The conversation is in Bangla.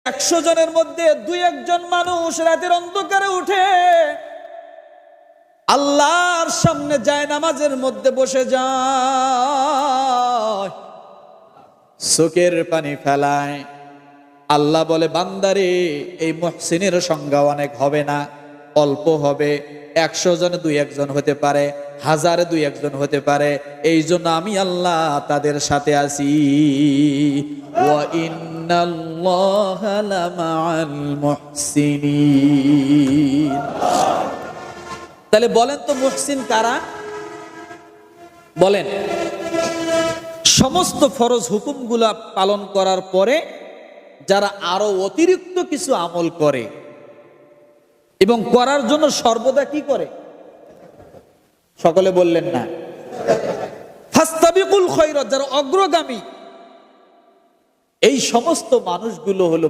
100 জনের মধ্যে 2-1 জন মানুষ রাতের অন্ধকারে উঠে আল্লাহর সামনে যায়, নামাজের মধ্যে বসে যায়, চোখের পানি ফেলায়। আল্লাহ বলে, বান্দারে, এই মুহসিনের সংখ্যা অনেক হবে না, অল্প হবে। 100 জনে 2-1 জন হতে পারে, 1000-এ 2-1 জন হতে পারে। এই জন্য আমি আল্লাহ তাদের সাথে আছি। ওয়া ইন্নাল্লাহা লামাআল মুহসিনিন। তাহলে বলেন তো মুহসিন কারা? বলেন। সমস্ত ফরজ হুকুমগুলা পালন করার পরে যারা আরো অতিরিক্ত কিছু আমল করে এবং করার জন্য সর্বদা কি করে? সকলে বললেন না? ফাস্তাবিকুল খায়রাত, যারা অগ্রগামী, এই সমস্ত মানুষগুলো হলো